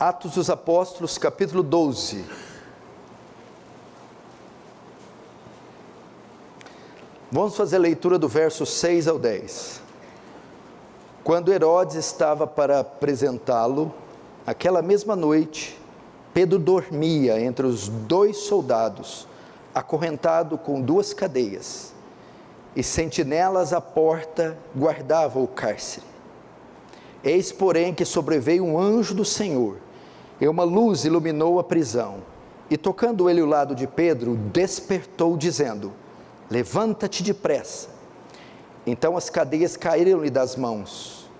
Atos dos Apóstolos, capítulo 12. Vamos fazer a leitura do verso 6 ao 10. Quando Herodes estava para apresentá-lo, aquela mesma noite, Pedro dormia entre os 2 soldados, acorrentado com 2 cadeias, e sentinelas à porta guardavam o cárcere. Eis, porém, que sobreveio um anjo do Senhor, e uma luz iluminou a prisão, e tocando ele o lado de Pedro, despertou, dizendo: levanta-te depressa. Então as cadeias caíram-lhe das mãos.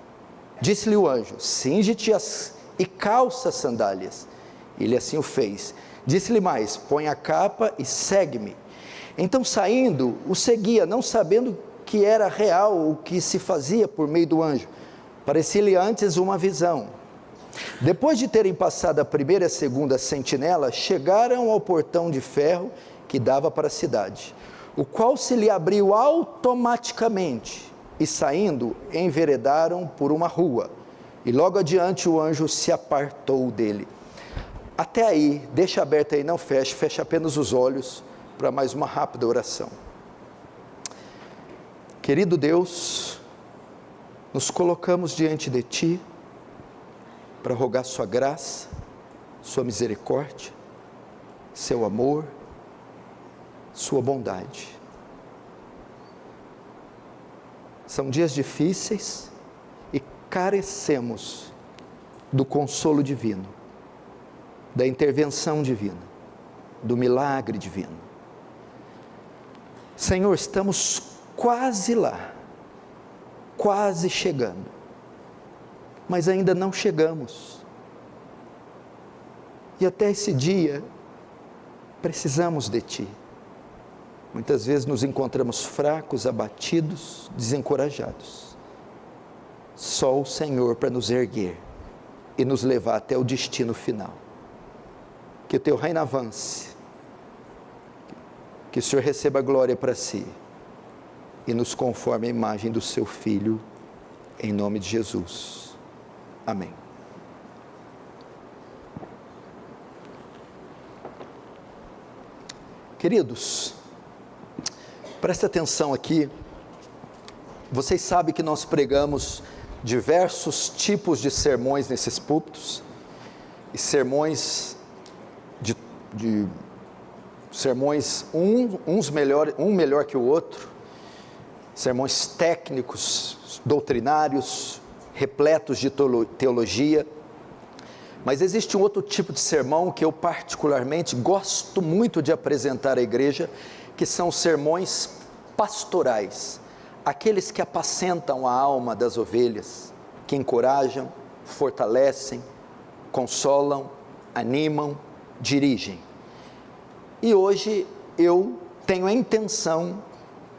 Disse-lhe o anjo: cinge-te e calça as sandálias. Ele assim o fez. Disse-lhe mais: põe a capa e segue-me. Então, saindo, o seguia, não sabendo que era real o que se fazia por meio do anjo. Parecia-lhe antes uma visão. Depois de terem passado a primeira e a segunda sentinela, chegaram ao portão de ferro que dava para a cidade, o qual se lhe abriu automaticamente, e saindo, enveredaram por uma rua, e logo adiante o anjo se apartou dele. Até aí, deixa aberto aí, não feche, fecha apenas os olhos, para mais uma rápida oração. Querido Deus, nos colocamos diante de Ti, para rogar sua graça, sua misericórdia, seu amor, sua bondade. São dias difíceis e carecemos do consolo divino, da intervenção divina, do milagre divino. Senhor, estamos quase lá, quase chegando, mas ainda não chegamos. E até esse dia, precisamos de Ti. Muitas vezes nos encontramos fracos, abatidos, desencorajados. Só o Senhor para nos erguer e nos levar até o destino final. Que o Teu reino avance, que o Senhor receba a glória para Si e nos conforme a imagem do Seu Filho, em nome de Jesus. Amém. Queridos, presta atenção aqui. Vocês sabem que nós pregamos diversos tipos de sermões nesses púlpitos, e sermões sermões um melhor que o outro, sermões técnicos, doutrinários, repletos de teologia. Mas existe um outro tipo de sermão que eu particularmente gosto muito de apresentar à igreja, que são sermões pastorais, aqueles que apacentam a alma das ovelhas, que encorajam, fortalecem, consolam, animam, dirigem. E hoje eu tenho a intenção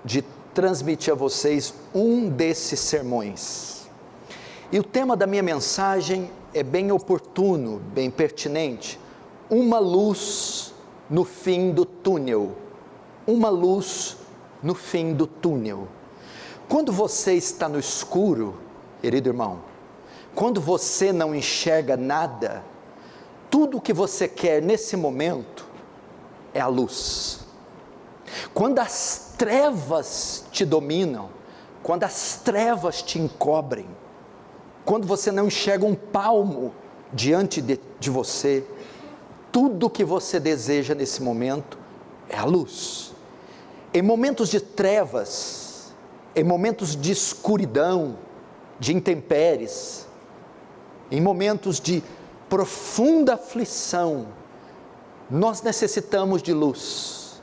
de transmitir a vocês um desses sermões. E o tema da minha mensagem é bem oportuno, bem pertinente: uma luz no fim do túnel. Uma luz no fim do túnel. Quando você está no escuro, querido irmão, quando você não enxerga nada, tudo o que você quer nesse momento é a luz. Quando as trevas te dominam, quando as trevas te encobrem, quando você não enxerga um palmo diante de você, tudo o que você deseja nesse momento é a luz. Em momentos de trevas, em momentos de escuridão, de intempéries, em momentos de profunda aflição, nós necessitamos de luz.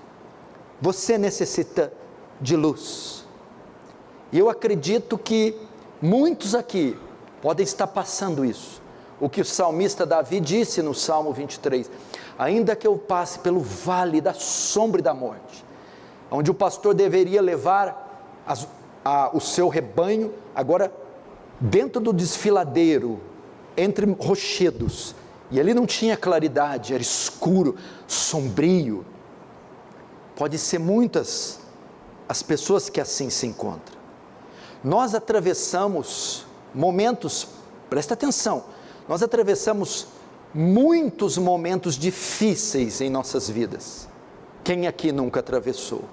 Você necessita de luz. E eu acredito que muitos aqui podem estar passando isso. O que o salmista Davi disse no Salmo 23, ainda que eu passe pelo vale da sombra e da morte, onde o pastor deveria levar o seu rebanho, agora dentro do desfiladeiro, entre rochedos, e ali não tinha claridade, era escuro, sombrio. Pode ser muitas as pessoas que assim se encontram. Nós atravessamos momentos, presta atenção, nós atravessamos muitos momentos difíceis em nossas vidas. Quem aqui nunca atravessou?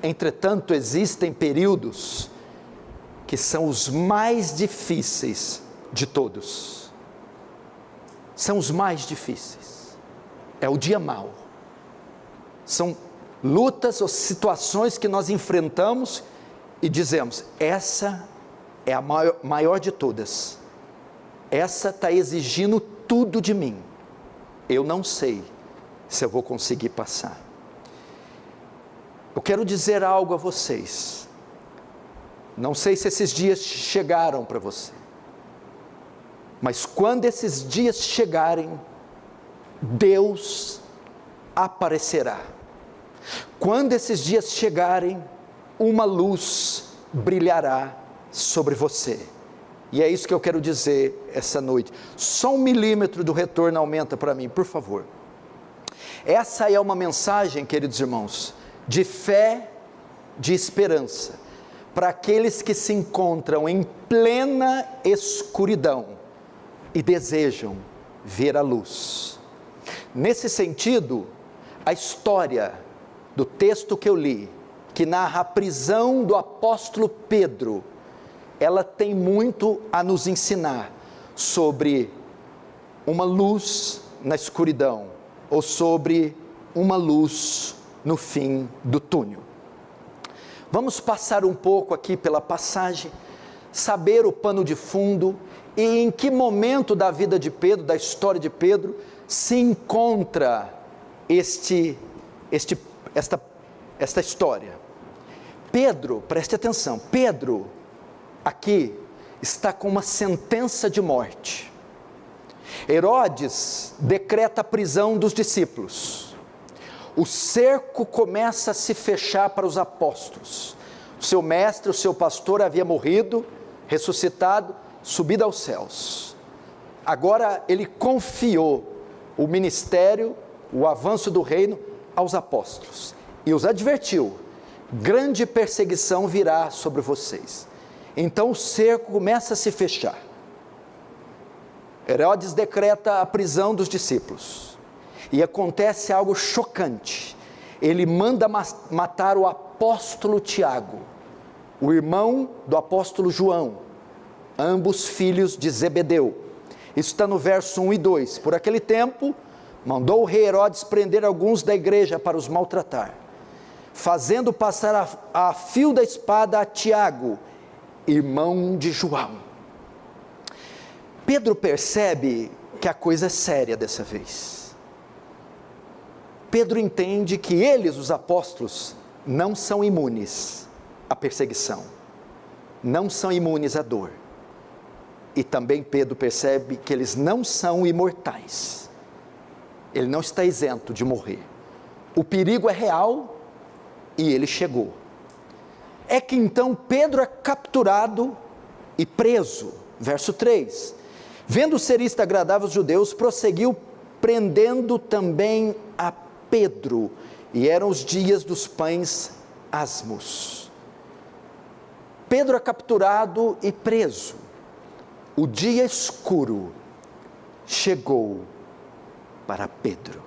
Entretanto, existem períodos que são os mais difíceis de todos. São os mais difíceis. É o dia mau. São lutas ou situações que nós enfrentamos e dizemos: essa é a maior de todas. Essa está exigindo tudo de mim. Eu não sei se eu vou conseguir passar. Eu quero dizer algo a vocês. Não sei se esses dias chegaram para você. Mas quando esses dias chegarem, Deus aparecerá. Quando esses dias chegarem, uma luz brilhará sobre você. E é isso que eu quero dizer essa noite. Só 1 milímetro do retorno aumenta para mim, por favor. Essa é uma mensagem, queridos irmãos, de fé, de esperança, para aqueles que se encontram em plena escuridão e desejam ver a luz. Nesse sentido, a história do texto que eu li, que narra a prisão do apóstolo Pedro, ela tem muito a nos ensinar sobre uma luz na escuridão, ou sobre uma luz no fim do túnel. Vamos passar um pouco aqui pela passagem, saber o pano de fundo e em que momento da vida de Pedro, da história de Pedro, se encontra esta história. Pedro, preste atenção, Pedro aqui está com uma sentença de morte. Herodes decreta a prisão dos discípulos. O cerco começa a se fechar para os apóstolos. O seu mestre, o seu pastor havia morrido, ressuscitado, subido aos céus. Agora ele confiou o ministério, o avanço do reino aos apóstolos. E os advertiu: grande perseguição virá sobre vocês. Então o cerco começa a se fechar. Herodes decreta a prisão dos discípulos. E acontece algo chocante. Ele manda matar o apóstolo Tiago, o irmão do apóstolo João, ambos filhos de Zebedeu. Isso está no verso 1 e 2. Por aquele tempo, mandou o rei Herodes prender alguns da igreja para os maltratar, fazendo passar a fio da espada a Tiago, irmão de João. Pedro percebe que a coisa é séria dessa vez. Pedro entende que eles, os apóstolos, não são imunes à perseguição, não são imunes à dor. E também Pedro percebe que eles não são imortais. Ele não está isento de morrer. O perigo é real e ele chegou. É que então Pedro é capturado e preso. Verso 3. Vendo ser isto agradável aos judeus, prosseguiu prendendo também a Pedro. E eram os dias dos pães asmos. Pedro é capturado e preso. O dia escuro chegou para Pedro.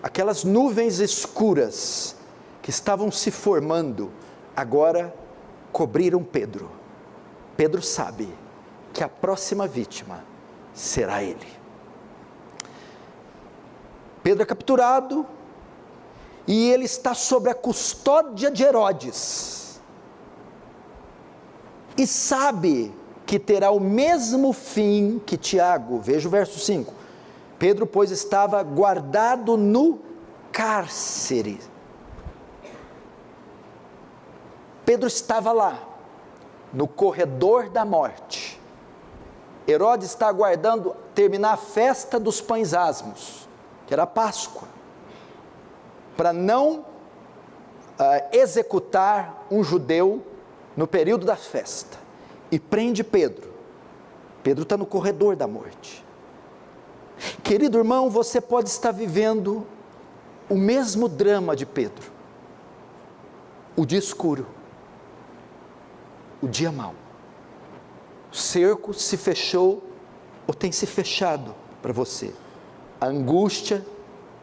Aquelas nuvens escuras que estavam se formando, agora cobriram Pedro. Pedro sabe que a próxima vítima será ele. Pedro é capturado e ele está sob a custódia de Herodes. E sabe que terá o mesmo fim que Tiago. Veja o verso 5. Pedro, pois, estava guardado no cárcere. Pedro estava lá, no corredor da morte. Herodes está aguardando terminar a festa dos pães asmos, que era a Páscoa, para não executar um judeu no período da festa. E prende Pedro. Pedro está no corredor da morte. Querido irmão, você pode estar vivendo o mesmo drama de Pedro. O dia escuro. O dia mau. O cerco se fechou ou tem se fechado para você. A angústia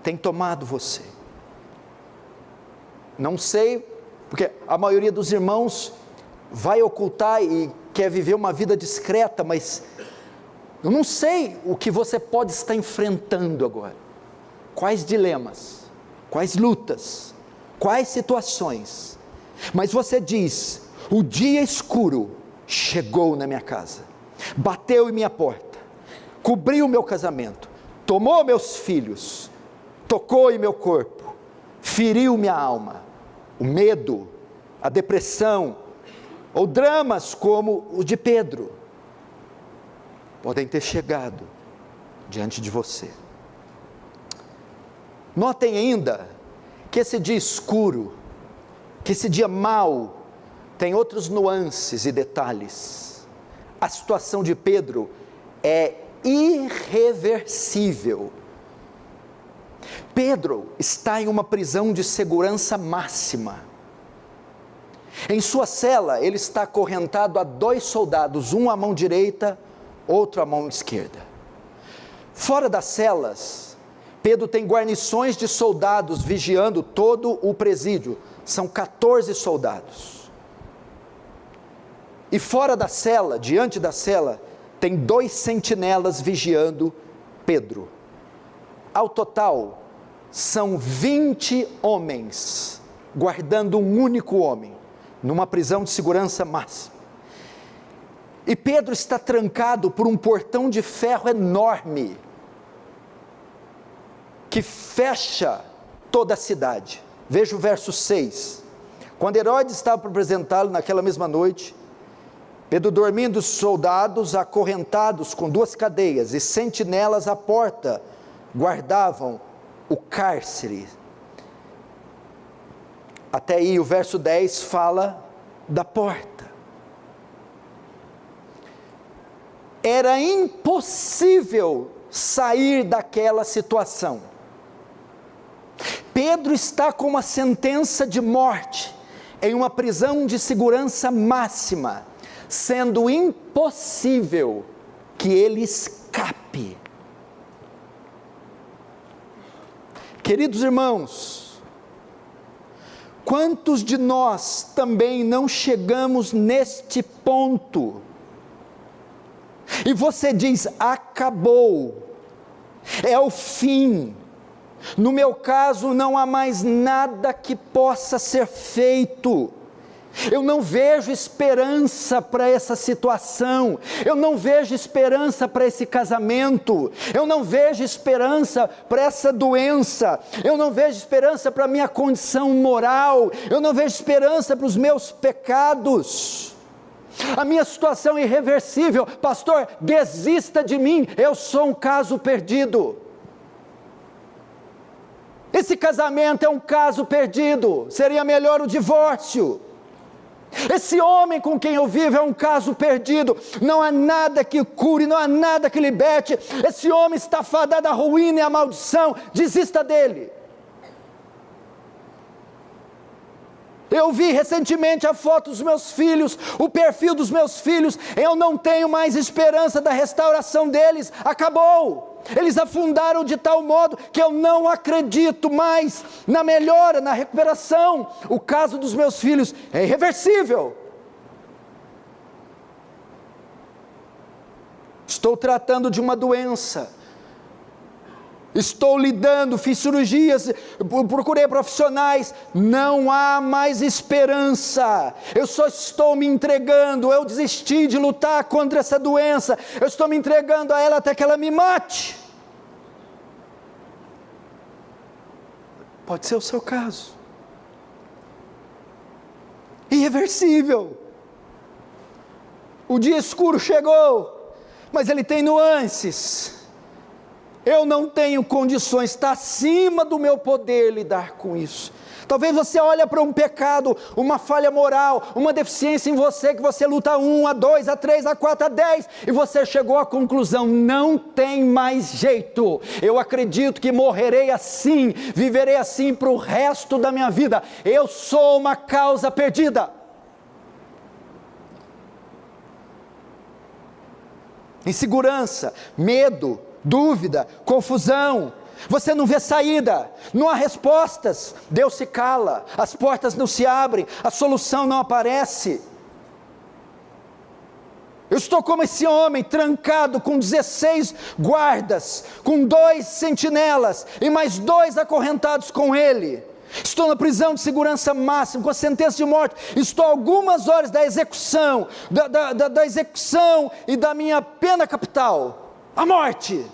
tem tomado você. Não sei, porque a maioria dos irmãos vai ocultar e quer viver uma vida discreta, mas eu não sei o que você pode estar enfrentando agora. Quais dilemas, quais lutas, quais situações. Mas você diz: o dia escuro chegou na minha casa, bateu em minha porta, cobriu meu casamento, tomou meus filhos, tocou em meu corpo, feriu minha alma. O medo, a depressão, ou dramas como o de Pedro, podem ter chegado diante de você. Notem ainda que esse dia escuro, que esse dia mau, tem outros nuances e detalhes. A situação de Pedro é irreversível. Pedro está em uma prisão de segurança máxima. Em sua cela, ele está acorrentado a 2 soldados, um à mão direita, outro à mão esquerda. Fora das celas, Pedro tem guarnições de soldados vigiando todo o presídio. São 14 soldados. E fora da cela, diante da cela, tem 2 sentinelas vigiando Pedro. Ao total, são 20 homens guardando um único homem, numa prisão de segurança máxima. E Pedro está trancado por um portão de ferro enorme, que fecha toda a cidade. Veja o verso 6. Quando Herodes estava para apresentá-lo naquela mesma noite, Pedro dormindo, os soldados acorrentados com 2 cadeias e sentinelas à porta guardavam o cárcere. Até aí o verso 10 fala da porta. Era impossível sair daquela situação. Pedro está com uma sentença de morte em uma prisão de segurança máxima, sendo impossível que ele escape. Queridos irmãos, quantos de nós também não chegamos neste ponto? E você diz: acabou, é o fim. No meu caso, não há mais nada que possa ser feito. Eu não vejo esperança para essa situação, eu não vejo esperança para esse casamento, eu não vejo esperança para essa doença, eu não vejo esperança para a minha condição moral, eu não vejo esperança para os meus pecados. A minha situação é irreversível. Pastor, desista de mim, eu sou um caso perdido. Esse casamento é um caso perdido, seria melhor o divórcio. Esse homem com quem eu vivo é um caso perdido, não há nada que cure, não há nada que liberte, esse homem está fadado à ruína e à maldição, desista dele. Eu vi recentemente a foto dos meus filhos, o perfil dos meus filhos, eu não tenho mais esperança da restauração deles, acabou. Eles afundaram de tal modo que eu não acredito mais na melhora, na recuperação. O caso dos meus filhos é irreversível. Estou tratando de uma doença, estou lidando, fiz cirurgias, procurei profissionais, não há mais esperança. Eu só estou me entregando, eu desisti de lutar contra essa doença, eu estou me entregando a ela até que ela me mate. Pode ser o seu caso. Irreversível. O dia escuro chegou, mas ele tem nuances. Eu não tenho condições, está acima do meu poder lidar com isso. Talvez você olhe para um pecado, uma falha moral, uma deficiência em você, que você luta 1, a 2, a 3, a 4, a 10, e você chegou à conclusão: não tem mais jeito, eu acredito que morrerei assim, viverei assim para o resto da minha vida, eu sou uma causa perdida. Insegurança, medo, dúvida, confusão, você não vê saída, não há respostas, Deus se cala, as portas não se abrem, a solução não aparece. Eu estou como esse homem, trancado com 16 guardas, com 2 sentinelas, e mais 2 acorrentados com ele. Estou na prisão de segurança máxima, com a sentença de morte. Estou a algumas horas da execução, da execução e da minha pena capital, a morte.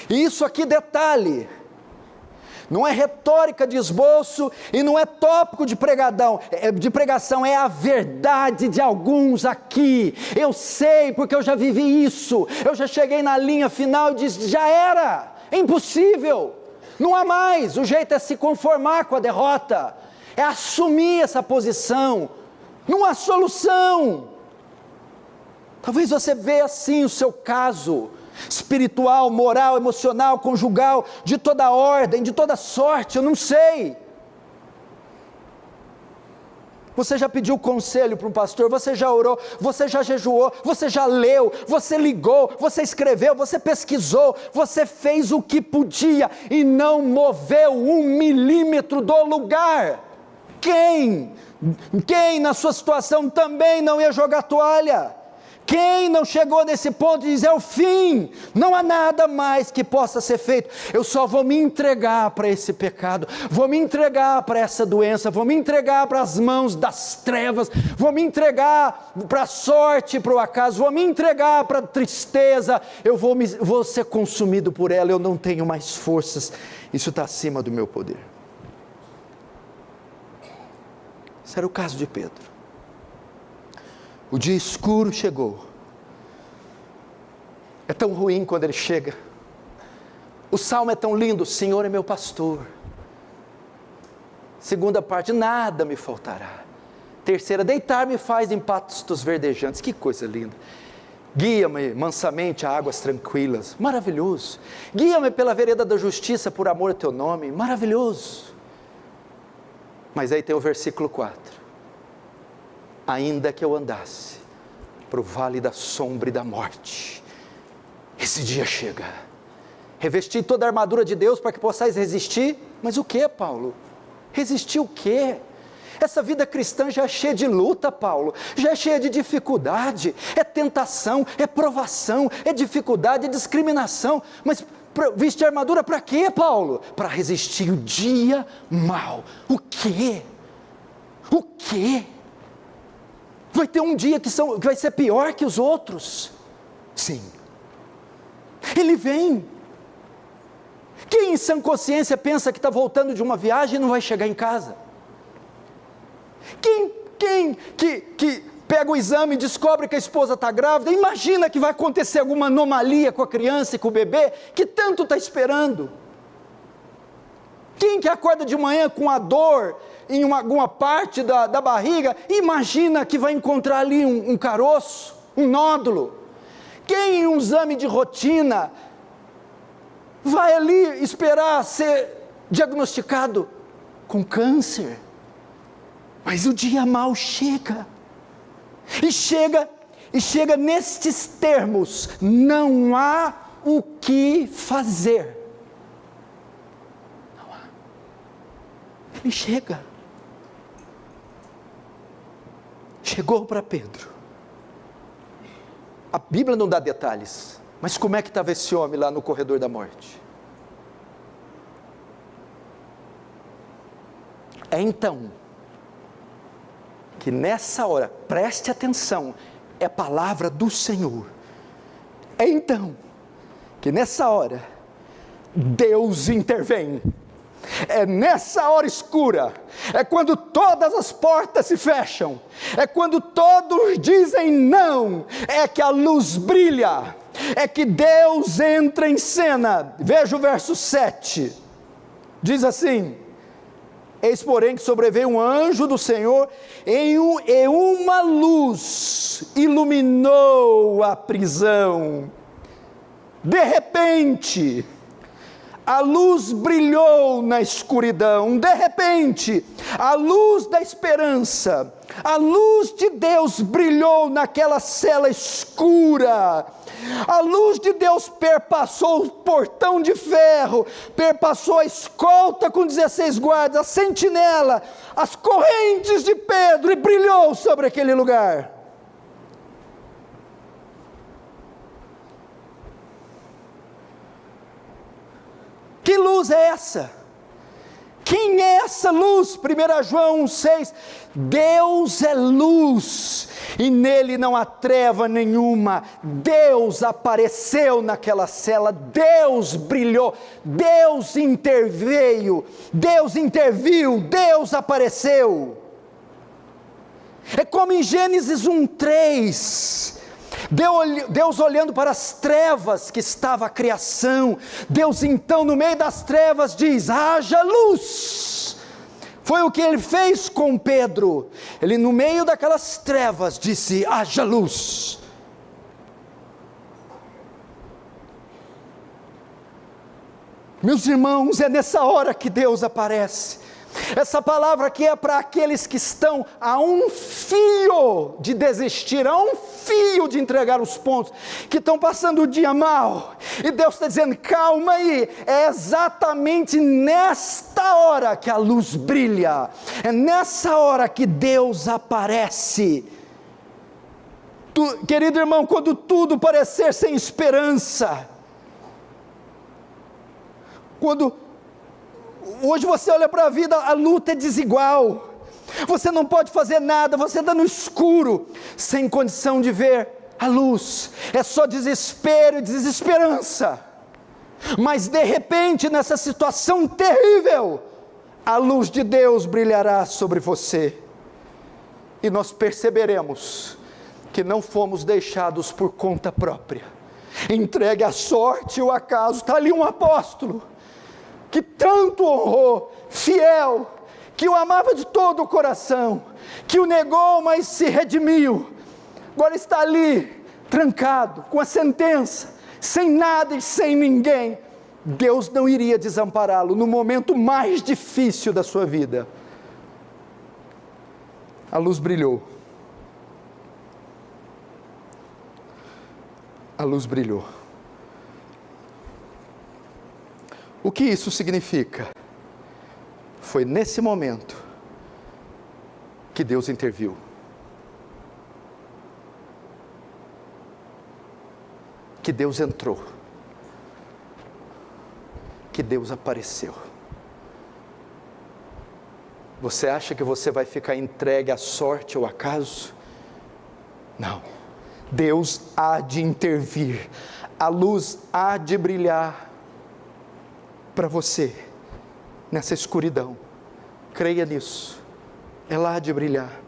E isso aqui, detalhe, não é retórica de esboço e não é tópico de pregação, é a verdade de alguns aqui. Eu sei, porque eu já vivi isso, eu já cheguei na linha final e disse, já era, é impossível, não há mais. O jeito é se conformar com a derrota, é assumir essa posição, não há solução. Talvez você veja assim o seu caso, espiritual, moral, emocional, conjugal, de toda ordem, de toda sorte, eu não sei. Você já pediu conselho para um pastor, você já orou, você já jejuou, você já leu, você ligou, você escreveu, você pesquisou, você fez o que podia e não moveu 1 milímetro do lugar. Quem na sua situação também não ia jogar toalha? Quem não chegou nesse ponto de dizer, é o fim, não há nada mais que possa ser feito, eu só vou me entregar para esse pecado, vou me entregar para essa doença, vou me entregar para as mãos das trevas, vou me entregar para a sorte, para o acaso, vou me entregar para a tristeza, eu vou ser consumido por ela, eu não tenho mais forças, isso está acima do meu poder. Esse era o caso de Pedro. O dia escuro chegou. É tão ruim quando ele chega. O salmo é tão lindo, o Senhor é meu pastor. Segunda parte, nada me faltará. Terceira, deitar-me faz em pastos verdejantes. Que coisa linda. Guia-me mansamente a águas tranquilas. Maravilhoso. Guia-me pela vereda da justiça por amor ao teu nome. Maravilhoso. Mas aí tem o versículo 4. Ainda que eu andasse para o vale da sombra e da morte, esse dia chega. Revesti toda a armadura de Deus para que possais resistir. Mas o que, Paulo? Resistir o quê? Essa vida cristã já é cheia de luta, Paulo, já é cheia de dificuldade, é tentação, é provação, é dificuldade, é discriminação, mas vestir armadura para quê, Paulo? Para resistir o dia mau. O quê? O quê? Vai ter um dia que vai ser pior que os outros. Sim. Ele vem. Quem em sã consciência pensa que está voltando de uma viagem e não vai chegar em casa? Quem que pega o exame e descobre que a esposa está grávida, imagina que vai acontecer alguma anomalia com a criança e com o bebê, que tanto está esperando? Quem que acorda de manhã com a dor em alguma parte da barriga, imagina que vai encontrar ali um caroço, um nódulo? Quem em um exame de rotina vai ali esperar ser diagnosticado com câncer? Mas o dia mau chega, e chega nestes termos: não há o que fazer. Não há. Ele chegou para Pedro. A Bíblia não dá detalhes, mas como é que estava esse homem lá no corredor da morte? É então que nessa hora, preste atenção, é a palavra do Senhor. É então que nessa hora Deus intervém. É nessa hora escura, é quando todas as portas se fecham, é quando todos dizem não, é que a luz brilha, é que Deus entra em cena. Veja o verso 7, diz assim: eis porém que sobreveio um anjo do Senhor, e uma luz iluminou a prisão. De repente, a luz brilhou na escuridão. De repente, a luz da esperança, a luz de Deus brilhou naquela cela escura. A luz de Deus perpassou o portão de ferro, perpassou a escolta com 16 guardas, a sentinela, as correntes de Pedro, e brilhou sobre aquele lugar. Que luz é essa? Quem é essa luz? 1 João 1,6, Deus é luz, e nele não há treva nenhuma. Deus apareceu naquela cela, Deus brilhou, Deus interveio, Deus interviu, Deus apareceu. É como em Gênesis 1,3, Deus olhando para as trevas que estava a criação, Deus então no meio das trevas diz, haja luz. Foi o que ele fez com Pedro, ele no meio daquelas trevas disse, haja luz. Meus irmãos, é nessa hora que Deus aparece. Essa palavra aqui é para aqueles que estão a um fio de desistir, a um fio de entregar os pontos, que estão passando o dia mal, e Deus está dizendo, calma aí, é exatamente nesta hora que a luz brilha, é nessa hora que Deus aparece. Querido irmão, quando tudo parecer sem esperança, hoje você olha para a vida, a luta é desigual, você não pode fazer nada, você está no escuro, sem condição de ver a luz, é só desespero e desesperança, mas de repente nessa situação terrível, a luz de Deus brilhará sobre você, e nós perceberemos que não fomos deixados por conta própria, entregue à sorte ou acaso. Está ali um apóstolo, que tanto honrou, fiel, que o amava de todo o coração, que o negou, mas se redimiu, agora está ali, trancado, com a sentença, sem nada e sem ninguém. Deus não iria desampará-lo no momento mais difícil da sua vida. A luz brilhou. A luz brilhou. O que isso significa? Foi nesse momento que Deus interviu. Que Deus entrou. Que Deus apareceu. Você acha que você vai ficar entregue à sorte ou acaso? Não. Deus há de intervir. A luz há de brilhar para você, nessa escuridão. Creia nisso, ela há de brilhar.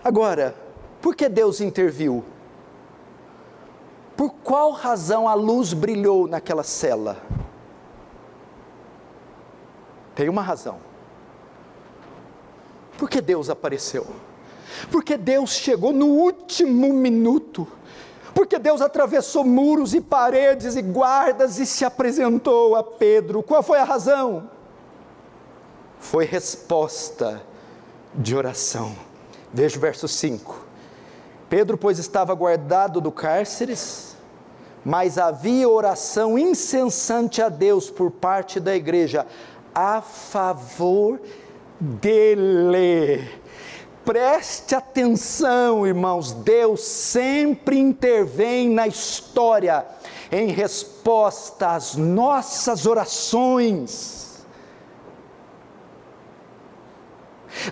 Agora, por que Deus interviu? Por qual razão a luz brilhou naquela cela? Tem uma razão. Por que Deus apareceu? Porque Deus chegou no último minuto, porque Deus atravessou muros e paredes e guardas e se apresentou a Pedro. Qual foi a razão? Foi resposta de oração. Veja o verso 5. Pedro, pois, estava guardado do cárceres, mas havia oração incessante a Deus por parte da igreja, a favor dele. Preste atenção, irmãos, Deus sempre intervém na história, em resposta às nossas orações.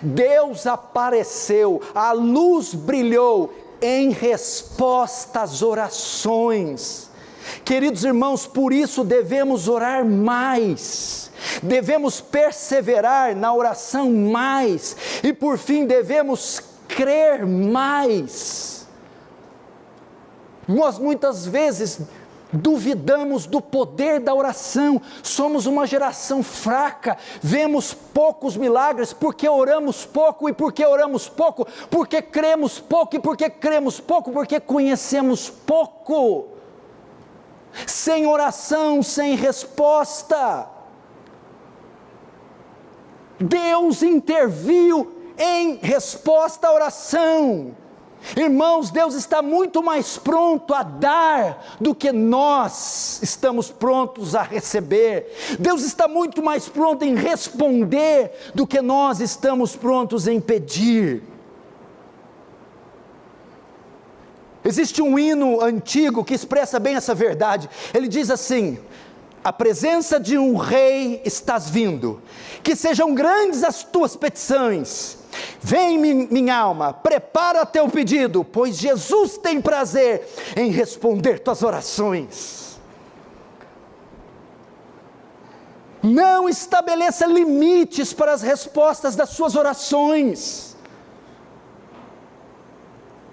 Deus apareceu, a luz brilhou, em resposta às orações. Queridos irmãos, por isso devemos orar mais, devemos perseverar na oração mais, e por fim devemos crer mais. Nós muitas vezes duvidamos do poder da oração, somos uma geração fraca, vemos poucos milagres, porque oramos pouco, e porque oramos pouco, porque cremos pouco, e porque cremos pouco, porque conhecemos pouco. sem oração, sem resposta. Deus interviu em resposta à oração. Irmãos, Deus está muito mais pronto a dar do que nós estamos prontos a receber. Deus está muito mais pronto em responder do que nós estamos prontos em pedir. Existe um hino antigo que expressa bem essa verdade. Ele diz assim: a presença de um rei estás vindo, que sejam grandes as tuas petições. Vem, minha alma, prepara teu pedido, pois Jesus tem prazer em responder tuas orações. Não estabeleça limites para as respostas das suas orações.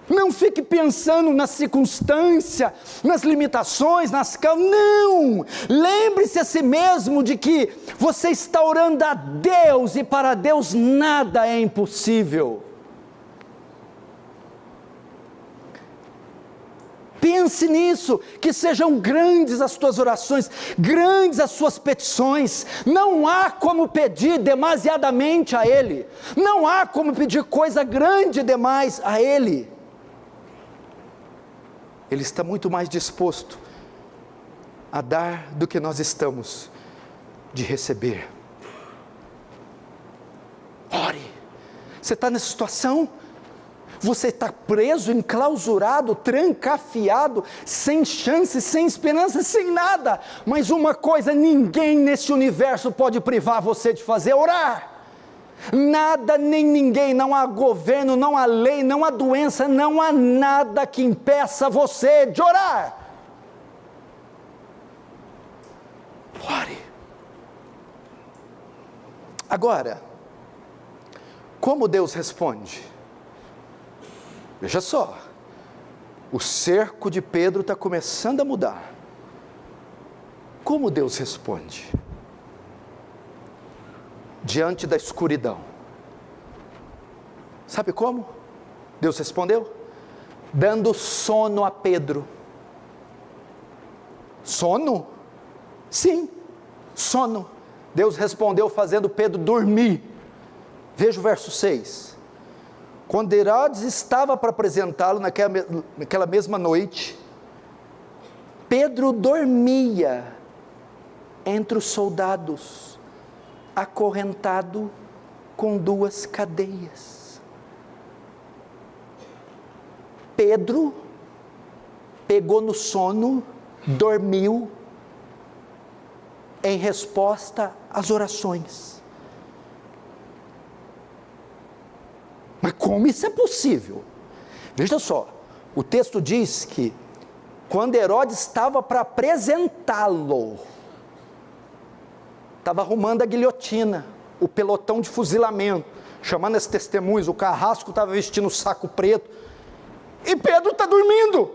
Não fique pensando na circunstância, nas limitações, nas causas. Não! Lembre-se a si mesmo de que você está orando a Deus e para Deus nada é impossível. Pense nisso, que sejam grandes as tuas orações, grandes as suas petições. Não há como pedir demasiadamente a Ele. Não há como pedir coisa grande demais a Ele. Ele está muito mais disposto a dar do que nós estamos de receber. Ore. Você está nessa situação? Você está preso, enclausurado, trancafiado, sem chance, sem esperança, sem nada. Mas uma coisa ninguém nesse universo pode privar você de fazer: orar. Nada nem ninguém, não há governo, não há lei, não há doença, não há nada que impeça você de orar. Ore. Agora, como Deus responde? Veja só, o cerco de Pedro está começando a mudar. Como Deus responde? Diante da escuridão. Sabe como Deus respondeu? Dando sono a Pedro. Sono? Sim, sono. Deus respondeu fazendo Pedro dormir. Veja o verso 6. Quando Herodes estava para apresentá-lo naquela mesma noite, Pedro dormia entre os soldados, acorrentado com 2 cadeias. Pedro pegou no sono, dormiu, em resposta às orações. Mas como isso é possível? Veja só, o texto diz que quando Herodes estava para apresentá-lo, estava arrumando a guilhotina, o pelotão de fuzilamento, chamando as testemunhas, o carrasco estava vestindo o saco preto, e Pedro está dormindo,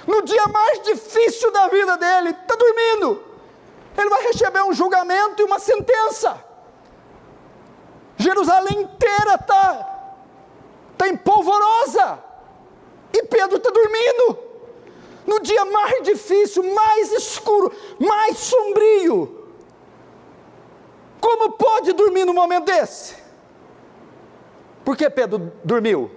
no dia mais difícil da vida dele, está dormindo. Ele vai receber um julgamento e uma sentença. Jerusalém inteira está em polvorosa, e Pedro está dormindo, no dia mais difícil, mais escuro, mais sombrio. Como pode dormir num momento desse? Por que Pedro dormiu?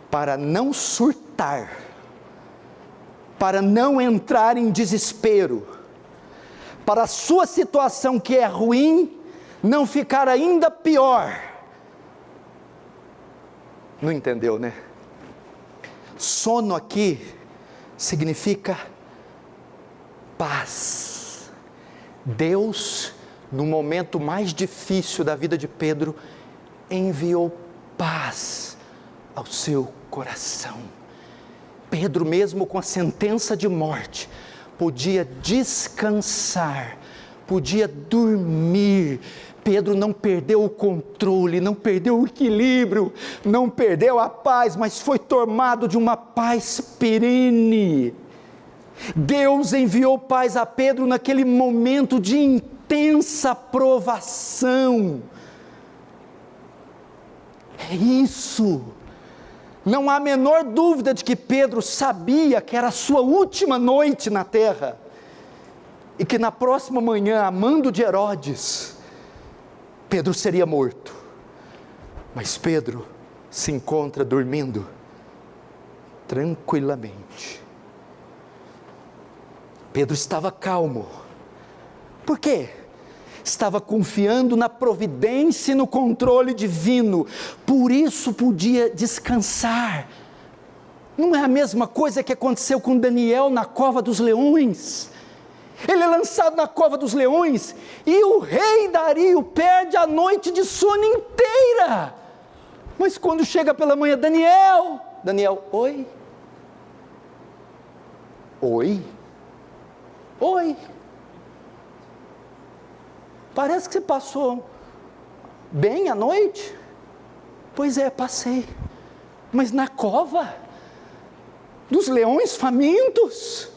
Para não surtar, para não entrar em desespero, para a sua situação que é ruim, não ficar ainda pior. Não entendeu, né? Sono aqui significa paz. Deus, no momento mais difícil da vida de Pedro, enviou paz ao seu coração. Pedro, mesmo com a sentença de morte, podia descansar, podia dormir. Pedro não perdeu o controle, não perdeu o equilíbrio, não perdeu a paz, mas foi tomado de uma paz perene. Deus enviou paz a Pedro naquele momento de intensa provação. É isso. Não há a menor dúvida de que Pedro sabia que era a sua última noite na terra, e que na próxima manhã, a mando de Herodes, Pedro seria morto. Mas Pedro se encontra dormindo tranquilamente. Pedro estava calmo. Por quê? Estava confiando na providência e no controle divino, por isso podia descansar. Não é a mesma coisa que aconteceu com Daniel na cova dos leões. Ele é lançado na cova dos leões, e o rei Dario perde a noite de sono inteira. Mas quando chega pela manhã, Daniel, oi? Parece que você passou bem a noite? Pois é, passei. Mas na cova dos leões famintos?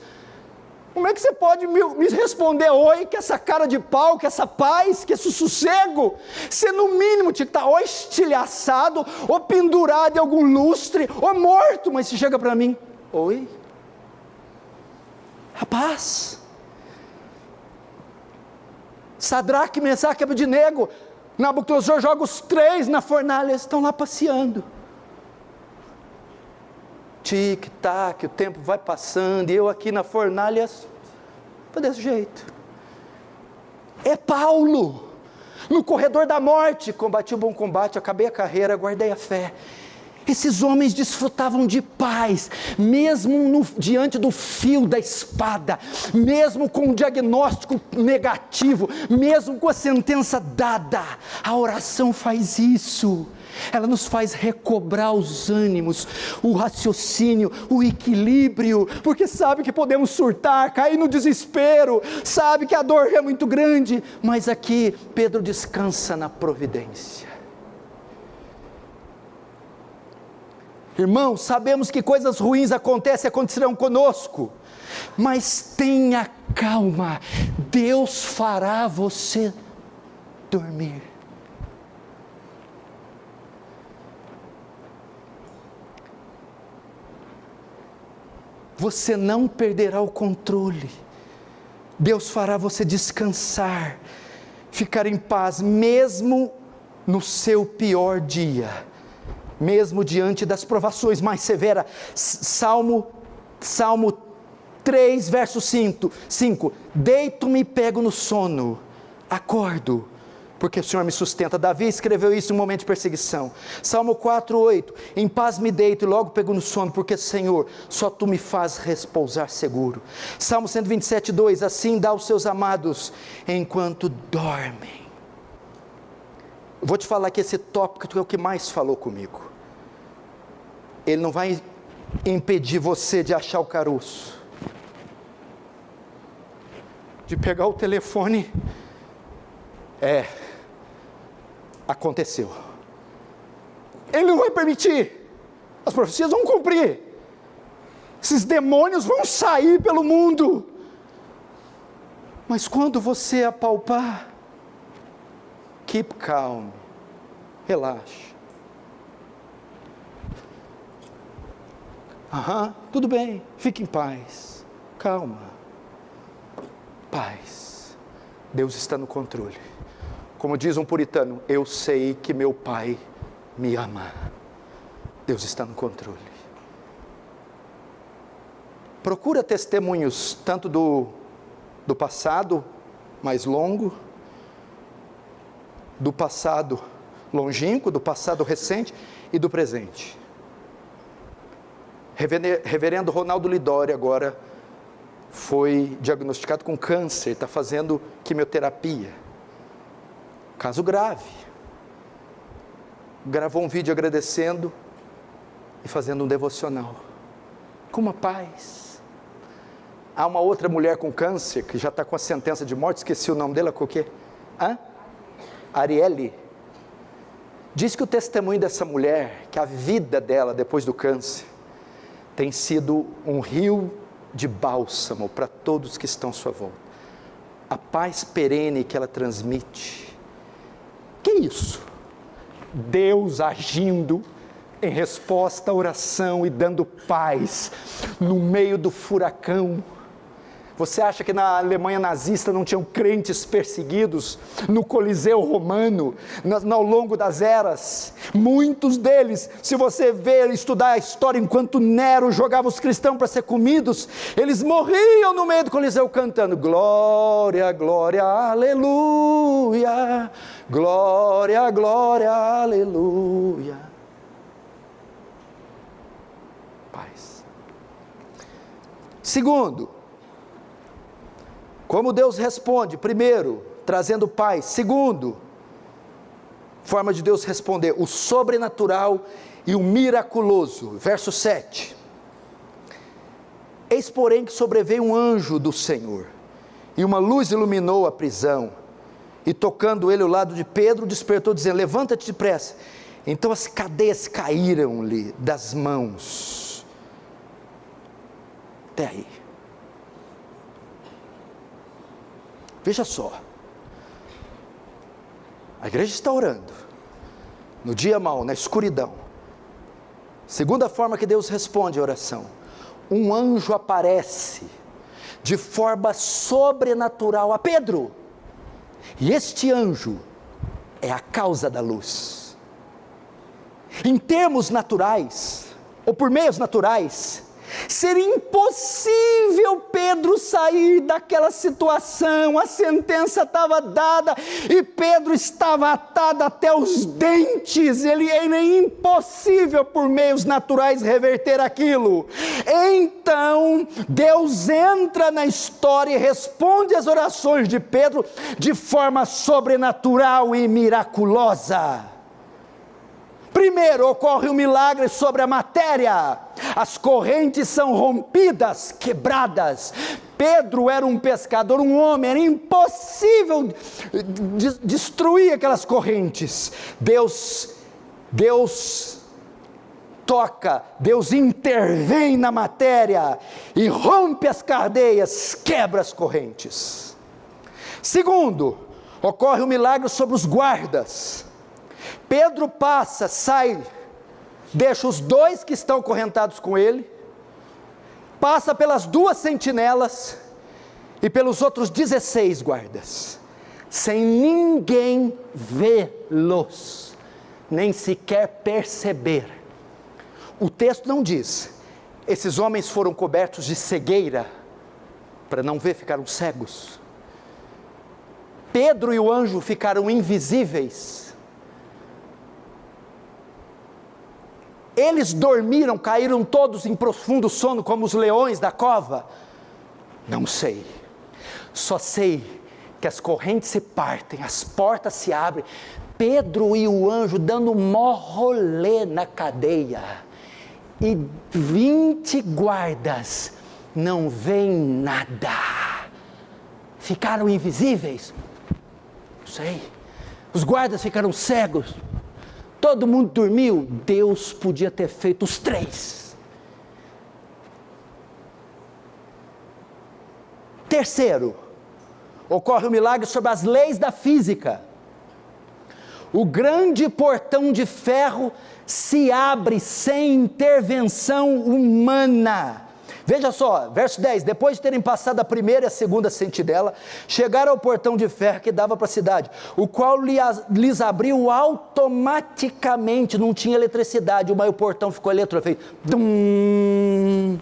Como é que você pode me responder oi, que essa cara de pau, que essa paz, que esse sossego? Você no mínimo tinha que estar ou estilhaçado, ou pendurado em algum lustre, ou morto. Mas você chega para mim, oi? Rapaz, Sadraque, Mesaque e Abednego, Nabucodonosor joga os 3 na fornalha, eles estão lá passeando. Tic-tac, o tempo vai passando, e eu aqui na fornalha, foi desse jeito. É Paulo, no corredor da morte, combati o bom combate, acabei a carreira, guardei a fé. Esses homens desfrutavam de paz, mesmo diante do fio da espada, mesmo com o diagnóstico negativo, mesmo com a sentença dada. A oração faz isso, ela nos faz recobrar os ânimos, o raciocínio, o equilíbrio, porque sabe que podemos surtar, cair no desespero, sabe que a dor é muito grande, mas aqui Pedro descansa na providência. Irmãos, sabemos que coisas ruins acontecerão conosco, mas tenha calma, Deus fará você dormir. Você não perderá o controle, Deus fará você descansar, ficar em paz, mesmo no seu pior dia. Mesmo diante das provações mais severas. Salmo 3, verso 5, deito-me e pego no sono, acordo, porque o Senhor me sustenta. Davi escreveu isso em um momento de perseguição. Salmo 4, 8, em paz me deito e logo pego no sono, porque Senhor, só Tu me faz repousar seguro. Salmo 127, 2, assim dá aos seus amados enquanto dormem. Vou te falar que esse tópico é o que mais falou comigo. Ele não vai impedir você de achar o caroço, de pegar o telefone. Aconteceu. Ele não vai permitir. As profecias vão cumprir. Esses demônios vão sair pelo mundo. Mas quando você apalpar, keep calm, relaxa. Tudo bem, fique em paz, calma, paz, Deus está no controle. Como diz um puritano, eu sei que meu Pai me ama, Deus está no controle. Procura testemunhos, tanto do passado mais longo, do passado longínquo, do passado recente e do presente. Reverendo Ronaldo Lidório agora foi diagnosticado com câncer, está fazendo quimioterapia, caso grave. Gravou um vídeo agradecendo e fazendo um devocional, com uma paz. Há uma outra mulher com câncer, que já está com a sentença de morte, esqueci o nome dela, com o quê? Arielle. Diz que o testemunho dessa mulher, que a vida dela depois do câncer, tem sido um rio de bálsamo para todos que estão à sua volta. A paz perene que ela transmite. Que isso? Deus agindo em resposta à oração e dando paz no meio do furacão. Você acha que na Alemanha nazista não tinham crentes perseguidos? No Coliseu Romano, ao longo das eras, muitos deles, se você ver, estudar a história, enquanto Nero jogava os cristãos para ser comidos, eles morriam no meio do Coliseu cantando: glória, glória, aleluia, glória, glória, aleluia. Paz. Segundo, como Deus responde? Primeiro, trazendo paz. Segundo, forma de Deus responder: o sobrenatural e o miraculoso. Verso 7. Eis, porém, que sobreveio um anjo do Senhor, e uma luz iluminou a prisão, e tocando ele ao lado de Pedro, despertou, dizendo: levanta-te depressa. Então as cadeias caíram-lhe das mãos. Até aí. Veja só, a igreja está orando, no dia mau, na escuridão. Segunda forma que Deus responde a oração: um anjo aparece de forma sobrenatural a Pedro, e este anjo é a causa da luz. Em termos naturais, ou por meios naturais, seria impossível Pedro sair daquela situação. A sentença estava dada e Pedro estava atado até os dentes. Ele era impossível por meios naturais reverter aquilo. Então Deus entra na história e responde às orações de Pedro de forma sobrenatural e miraculosa. Primeiro, ocorre um milagre sobre a matéria. As correntes são rompidas, quebradas. Pedro era um pescador, um homem, era impossível destruir aquelas correntes. Deus toca, Deus intervém na matéria e rompe as cadeias, quebra as correntes. Segundo, ocorre um milagre sobre os guardas. Pedro passa, sai, deixa os dois que estão correntados com ele, passa pelas 2 sentinelas e pelos outros 16 guardas, sem ninguém vê-los, nem sequer perceber. O texto não diz: esses homens foram cobertos de cegueira, para não ver, ficaram cegos. Pedro e o anjo ficaram invisíveis. Eles dormiram, caíram todos em profundo sono, como os leões da cova? Não sei. Só sei que as correntes se partem, as portas se abrem. Pedro e o anjo dando mó rolê na cadeia. E 20 guardas não veem nada. Ficaram invisíveis? Não sei. Os guardas ficaram cegos. Todo mundo dormiu. Deus podia ter feito os 3. Terceiro, ocorre um milagre sobre as leis da física. O grande portão de ferro se abre sem intervenção humana. Veja só, verso 10, depois de terem passado a primeira e a segunda sentinela, chegaram ao portão de ferro que dava para a cidade, o qual lhes abriu automaticamente, não tinha eletricidade, mas o portão ficou eletrônico, fez tum,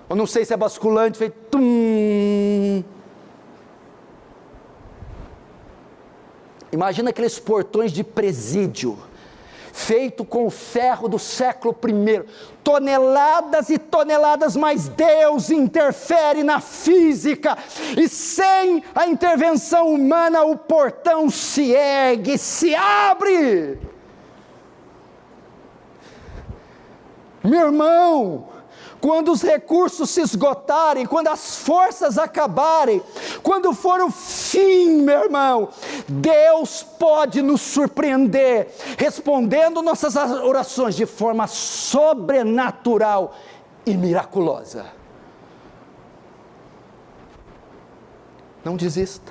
eu não sei se é basculante, fez tum. Imagina aqueles portões de presídio, feito com ferro do século I, toneladas e toneladas, mas Deus interfere na física, e sem a intervenção humana, o portão se ergue, se abre. Meu irmão, quando os recursos se esgotarem, quando as forças acabarem, quando for o fim, meu irmão, Deus pode nos surpreender, respondendo nossas orações de forma sobrenatural e miraculosa. Não desista.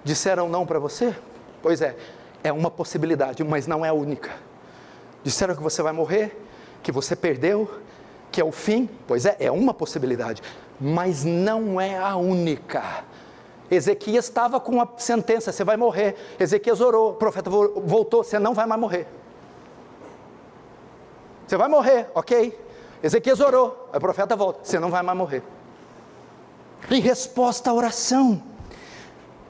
Disseram não para você? Pois é, é uma possibilidade, mas não é a única. Disseram que você vai morrer, que você perdeu, que é o fim. Pois é uma possibilidade, mas não é a única. Ezequias estava com a sentença, você vai morrer. Ezequias orou, o profeta voltou, você não vai mais morrer. Você vai morrer, ok? Ezequias orou, aí o profeta volta, você não vai mais morrer. Em resposta à oração,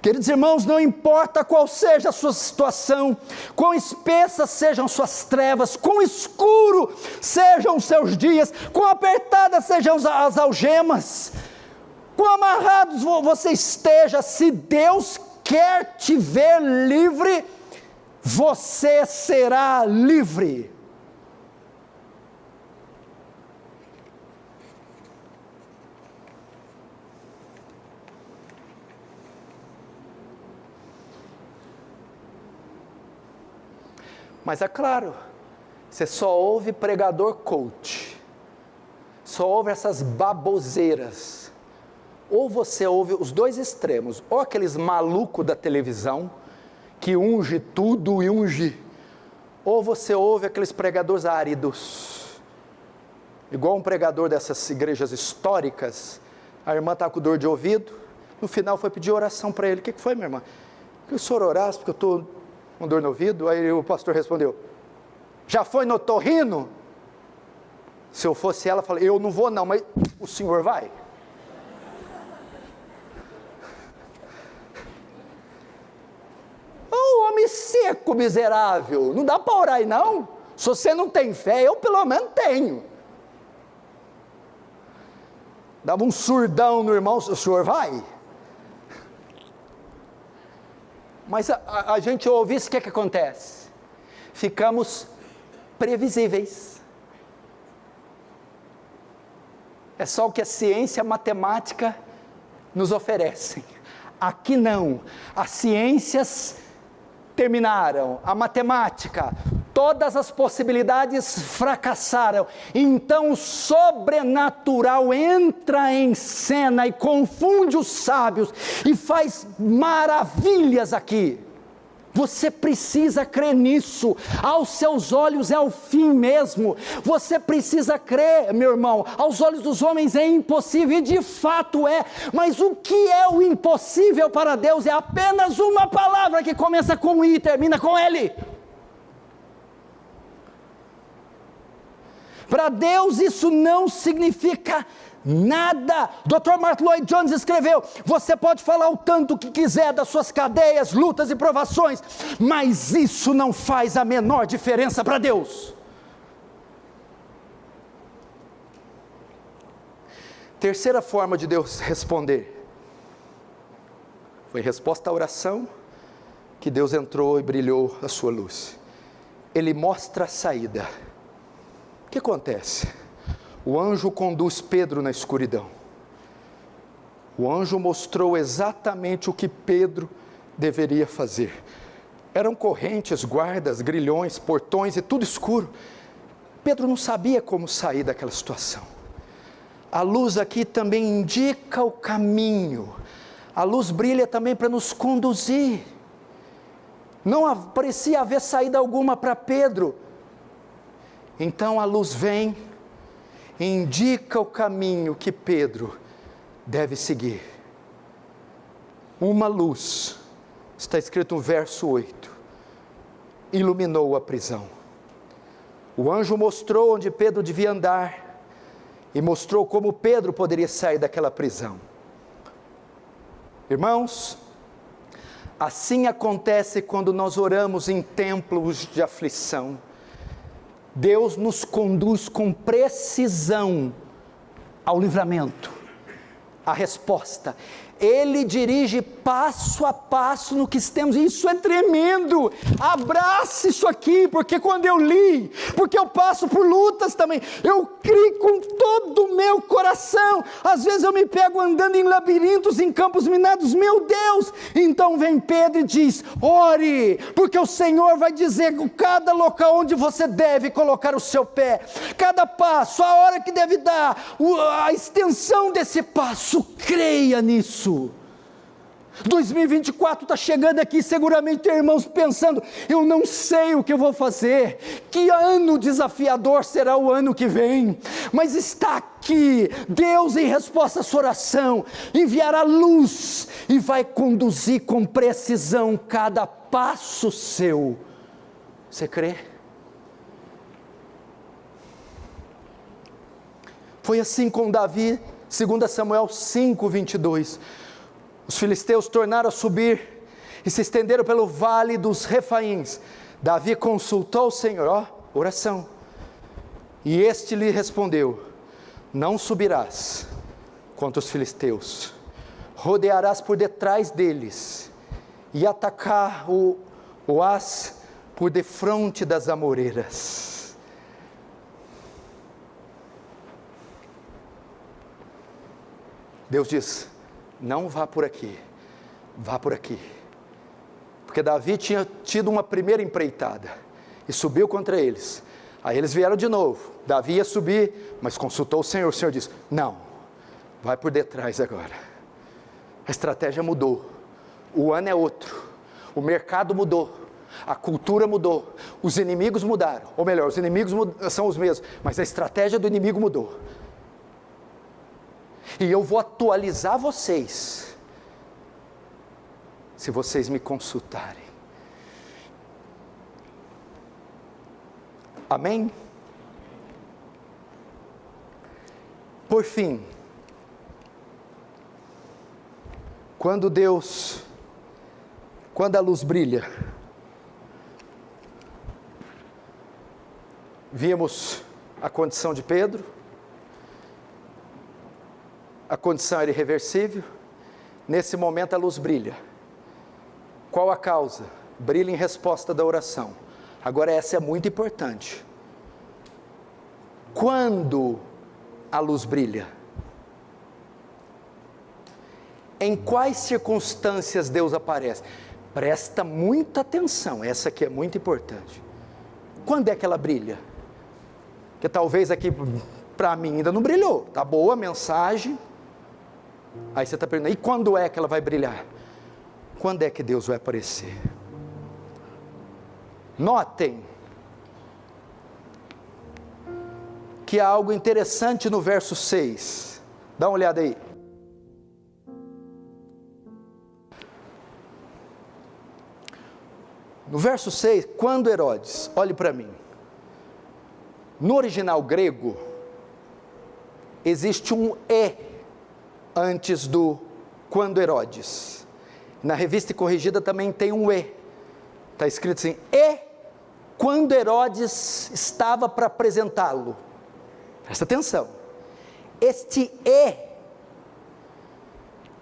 queridos irmãos, não importa qual seja a sua situação, quão espessas sejam suas trevas, quão escuro sejam os seus dias, quão apertadas sejam as algemas, quão amarrados você esteja, se Deus quer te ver livre, você será livre. Mas é claro, você só ouve pregador coach, só ouve essas baboseiras, ou você ouve os dois extremos, ou aqueles malucos da televisão, que unge tudo e unge, ou você ouve aqueles pregadores áridos, igual um pregador dessas igrejas históricas. A irmã está com dor de ouvido, no final foi pedir oração para ele. O que foi, minha irmã? Que o senhor orasse, porque eu estou com dor no ouvido. Aí o pastor respondeu: já foi no otorrino? Se eu fosse ela, eu falei: eu não vou não, mas o senhor vai? Ô homem seco, miserável, não dá para orar aí não? Se você não tem fé, eu pelo menos tenho. Dava um surdão no irmão: o senhor vai? Mas a gente ouve isso, o que é que acontece? Ficamos previsíveis. É só o que a ciência e a matemática nos oferecem. Aqui não. As ciências terminaram, a matemática, todas as possibilidades fracassaram. Então o sobrenatural entra em cena e confunde os sábios e faz maravilhas aqui. Você precisa crer nisso. Aos seus olhos é o fim mesmo. Você precisa crer, meu irmão. Aos olhos dos homens é impossível, e de fato é. Mas o que é o impossível para Deus? É apenas uma palavra que começa com I e termina com L. Para Deus isso não significa nada. Dr. Martin Lloyd Jones escreveu: você pode falar o tanto que quiser das suas cadeias, lutas e provações, mas isso não faz a menor diferença para Deus. Terceira forma de Deus responder, foi resposta à oração, que Deus entrou e brilhou a sua luz. Ele mostra a saída. O que acontece? O anjo conduz Pedro na escuridão. O anjo mostrou exatamente o que Pedro deveria fazer. Eram correntes, guardas, grilhões, portões e tudo escuro. Pedro não sabia como sair daquela situação. A luz aqui também indica o caminho. A luz brilha também para nos conduzir. Não parecia haver saída alguma para Pedro. Então a luz vem e indica o caminho que Pedro deve seguir. Uma luz, está escrito no verso 8, iluminou a prisão. O anjo mostrou onde Pedro devia andar e mostrou como Pedro poderia sair daquela prisão. Irmãos, assim acontece quando nós oramos em templos de aflição. Deus nos conduz com precisão ao livramento, à resposta. Ele dirige passo a passo no que estamos, e isso é tremendo. Abrace isso aqui, porque quando eu li, porque eu passo por lutas também, eu criei com todo o meu coração. Às vezes eu me pego andando em labirintos, em campos minados, meu Deus. Então vem Pedro e diz: ore, porque o Senhor vai dizer cada local onde você deve colocar o seu pé, cada passo, a hora que deve dar, a extensão desse passo. Creia nisso. 2024 está chegando aqui, seguramente tem irmãos pensando: eu não sei o que eu vou fazer. que ano desafiador será o ano que vem, mas está aqui, Deus em resposta à sua oração, enviará luz e vai conduzir com precisão cada passo seu. Você crê? Foi assim com Davi, 2 Samuel 5:22. Os filisteus tornaram a subir e se estenderam pelo vale dos Refaíns. Davi consultou o Senhor, oração, e este lhe respondeu: não subirás contra os filisteus, rodearás por detrás deles, e atacar-o-ás por defronte das amoreiras. Deus diz: não vá por aqui, vá por aqui. Porque Davi tinha tido uma primeira empreitada e subiu contra eles. Aí eles vieram de novo. Davi ia subir, mas consultou o Senhor disse: não, vai por detrás agora. A estratégia mudou, o ano é outro, o mercado mudou, a cultura mudou, os inimigos mudaram, ou melhor, os inimigos são os mesmos, mas a estratégia do inimigo mudou. E eu vou atualizar vocês, se vocês me consultarem. Amém? Por fim, quando a luz brilha, vimos a condição de Pedro, a condição era irreversível. Nesse momento a luz brilha. Qual a causa? Brilha em resposta da oração. Agora essa é muito importante. Quando a luz brilha? Em quais circunstâncias Deus aparece? Presta muita atenção, essa aqui é muito importante. Quando é que ela brilha? Porque talvez aqui para mim ainda não brilhou. Tá boa a mensagem. Aí você está perguntando, e quando é que ela vai brilhar? Quando é que Deus vai aparecer? Notem que há algo interessante no verso 6. Dá uma olhada aí. No verso 6, quando Herodes, olhe para mim. No original grego, existe um E antes do quando Herodes. Na revista corrigida também tem um E. Está escrito assim, e quando Herodes estava para apresentá-lo. Presta atenção. Este E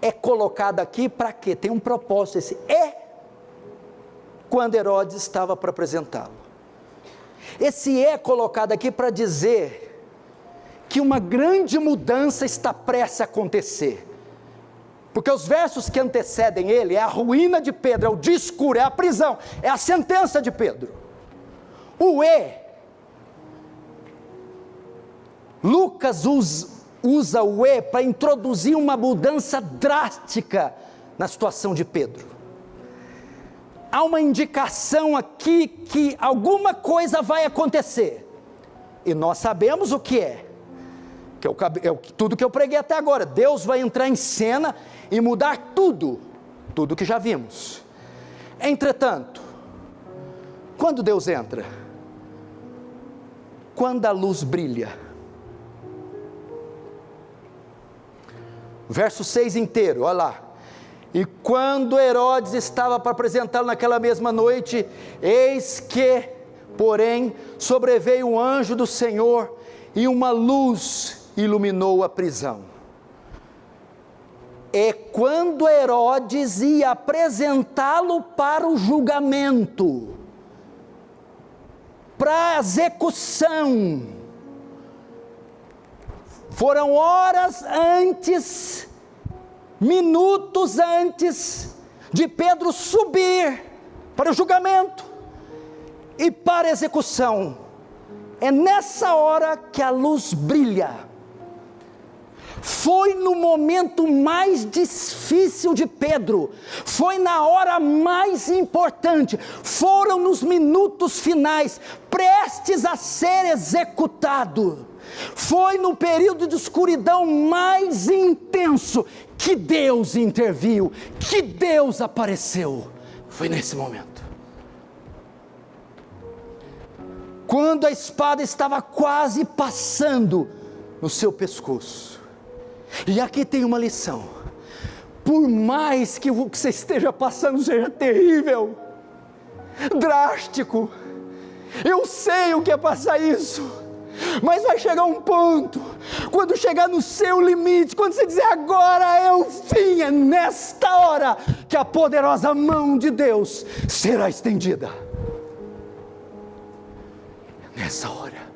é colocado aqui para quê? Tem um propósito. Esse E quando Herodes estava para apresentá-lo. Esse E é colocado aqui para dizer que uma grande mudança está prestes a acontecer. Porque os versos que antecedem ele é a ruína de Pedro, é o dia escuro, é a prisão, é a sentença de Pedro. O E, Lucas usa o E para introduzir uma mudança drástica na situação de Pedro. Há uma indicação aqui que alguma coisa vai acontecer, e nós sabemos o que é. Que é tudo que eu preguei até agora. Deus vai entrar em cena e mudar tudo que já vimos. Entretanto, quando Deus entra? Quando a luz brilha. Verso 6 inteiro, olha lá. E quando Herodes estava para apresentá-lo naquela mesma noite, eis que, porém, sobreveio um anjo do Senhor e uma luz iluminou a prisão. É quando Herodes ia apresentá-lo para o julgamento, para a execução. Foram horas antes, minutos antes de Pedro subir para o julgamento e para a execução. É nessa hora que a luz brilha. Foi no momento mais difícil de Pedro, foi na hora mais importante, foram nos minutos finais, prestes a ser executado, foi no período de escuridão mais intenso, que Deus interviu, que Deus apareceu, foi nesse momento. Quando a espada estava quase passando no seu pescoço. E aqui tem uma lição: por mais que o que você esteja passando seja terrível, drástico, eu sei o que é passar isso, mas vai chegar um ponto, quando chegar no seu limite, quando você dizer agora é o fim, é nesta hora que a poderosa mão de Deus será estendida. Nessa hora,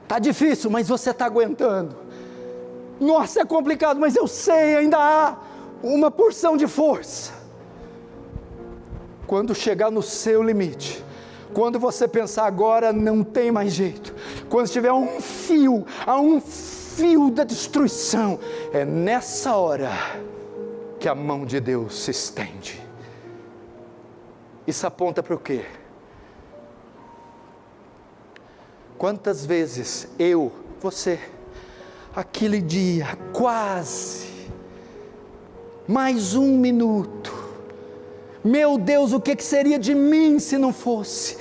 está difícil, mas você está aguentando. Nossa, é complicado, mas eu sei, ainda há uma porção de força. Quando chegar no seu limite, quando você pensar agora não tem mais jeito, quando estiver a um fio da destruição, é nessa hora que a mão de Deus se estende. Isso aponta para o quê? Quantas vezes você, aquele dia, quase, mais um minuto, meu Deus, o que seria de mim se não fosse?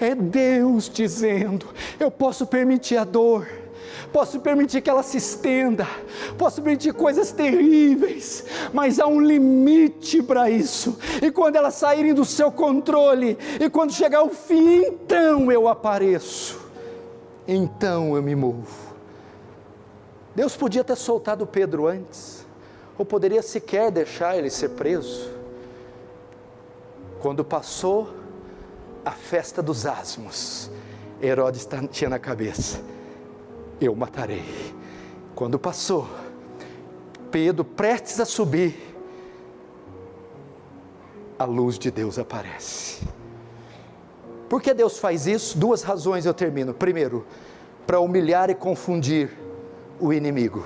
É Deus dizendo, eu posso permitir a dor, posso permitir que ela se estenda, posso permitir coisas terríveis, mas há um limite para isso, e quando elas saírem do seu controle, e quando chegar o fim, então eu apareço. Então eu me movo. Deus podia ter soltado Pedro antes, ou poderia sequer deixar ele ser preso. Quando passou a festa dos asmos, Herodes tinha na cabeça, eu matarei. Quando passou, Pedro prestes a subir, a luz de Deus aparece. Por que Deus faz isso? Duas razões, eu termino. Primeiro, para humilhar e confundir o inimigo.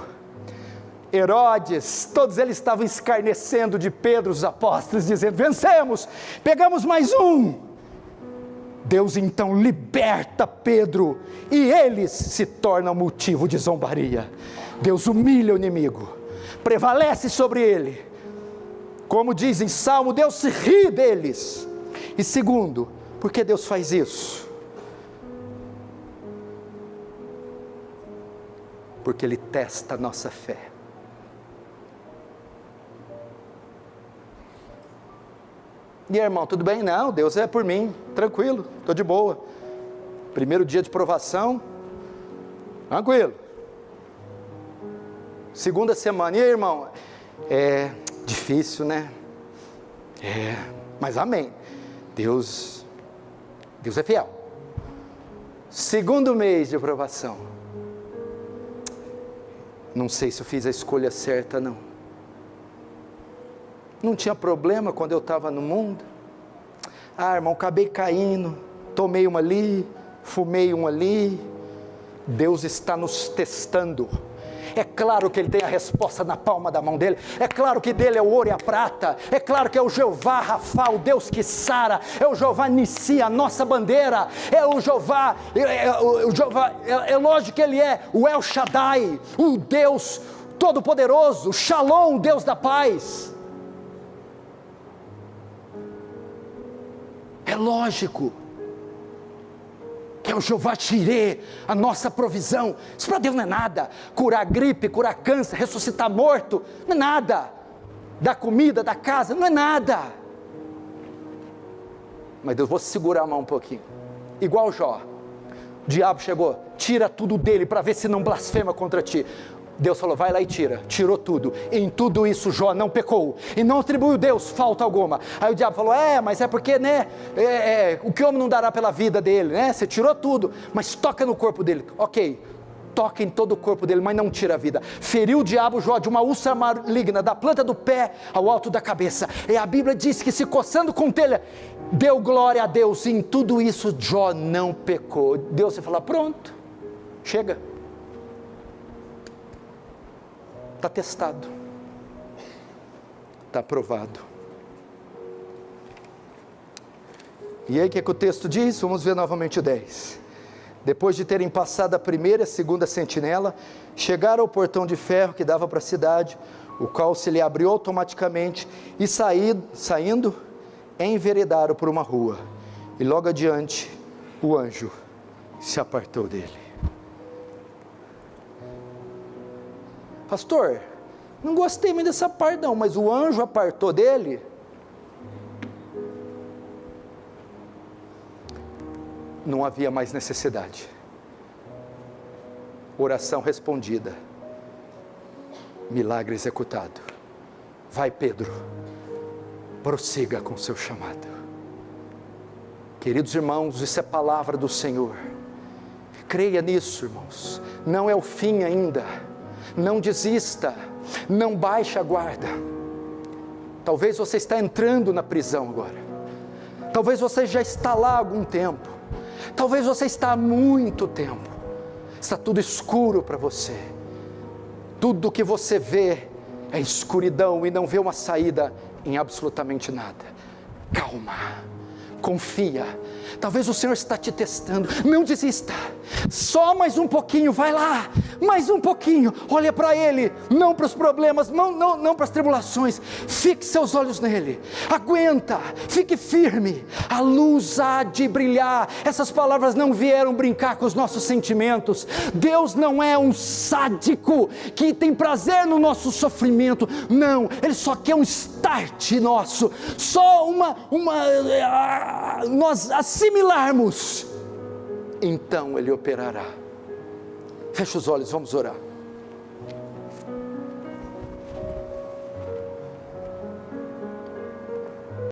Herodes, todos eles estavam escarnecendo de Pedro, os apóstolos, dizendo, vencemos, pegamos mais um. Deus então liberta Pedro, e eles se tornam motivo de zombaria. Deus humilha o inimigo, prevalece sobre ele. Como diz em Salmo, Deus se ri deles. E segundo, por que Deus faz isso? Porque Ele testa a nossa fé. E aí, irmão, tudo bem? Não, Deus é por mim, tranquilo, estou de boa. Primeiro dia de provação, tranquilo. Segunda semana, e aí, irmão? É difícil, né? Mas amém. Deus é fiel. Segundo mês de aprovação, não sei se eu fiz a escolha certa, não tinha problema quando eu estava no mundo. Irmão, acabei caindo, tomei uma ali, fumei uma ali. Deus está nos testando. É claro que Ele tem a resposta na palma da mão dEle, é claro que dEle é o ouro e a prata, é claro que é o Jeová Rafa, o Deus que sara, é o Jeová Nissi, a nossa bandeira, é o Jeová, é lógico que Ele é o El Shaddai, o Deus Todo-Poderoso, o Shalom, o Deus da paz. É lógico que é o Jeová Jireh, a nossa provisão. Isso para Deus não é nada. Curar gripe, curar câncer, ressuscitar morto, não é nada. Dar comida, dar casa, não é nada. Mas Deus, vou segurar a mão um pouquinho. Igual Jó, o diabo chegou, tira tudo dele para ver se não blasfema contra ti. Deus falou, vai lá e tira, tirou tudo. Em tudo isso Jó não pecou, e não atribuiu Deus falta alguma. Aí o diabo falou, mas é porque, né, o que o homem não dará pela vida dele, né, você tirou tudo, mas toca no corpo dele. Ok, toca em todo o corpo dele, mas não tira a vida. Feriu o diabo Jó de uma úlcera maligna, da planta do pé ao alto da cabeça, e a Bíblia diz que se coçando com telha, deu glória a Deus. E em tudo isso Jó não pecou. Deus vai falar, pronto, chega. Está testado, está aprovado. E aí o que o texto diz? Vamos ver novamente o 10. Depois de terem passado a primeira e a segunda sentinela, chegaram ao portão de ferro que dava para a cidade, o qual se lhe abriu automaticamente, e saindo, enveredaram por uma rua, e logo adiante o anjo se apartou dele. Pastor, não gostei muito dessa parte não, mas o anjo apartou dele? Não havia mais necessidade. Oração respondida, milagre executado. Vai, Pedro, prossiga com o seu chamado. Queridos irmãos, isso é palavra do Senhor. Creia nisso, irmãos. Não é o fim ainda. Não desista. Não baixe a guarda. Talvez você está entrando na prisão agora. Talvez você já está lá há algum tempo. Talvez você está há muito tempo. Está tudo escuro para você. Tudo que você vê é escuridão e não vê uma saída em absolutamente nada. Calma, confia. Talvez o Senhor está te testando. Não desista. Só mais um pouquinho, vai lá. Mais um pouquinho. Olha para Ele. Não para os problemas, não para as tribulações. Fixe seus olhos nele. Aguenta. Fique firme. A luz há de brilhar. Essas palavras não vieram brincar com os nossos sentimentos. Deus não é um sádico que tem prazer no nosso sofrimento. Não. Ele só quer um start nosso. Só nós assimilarmos, então Ele operará. Feche os olhos, vamos orar.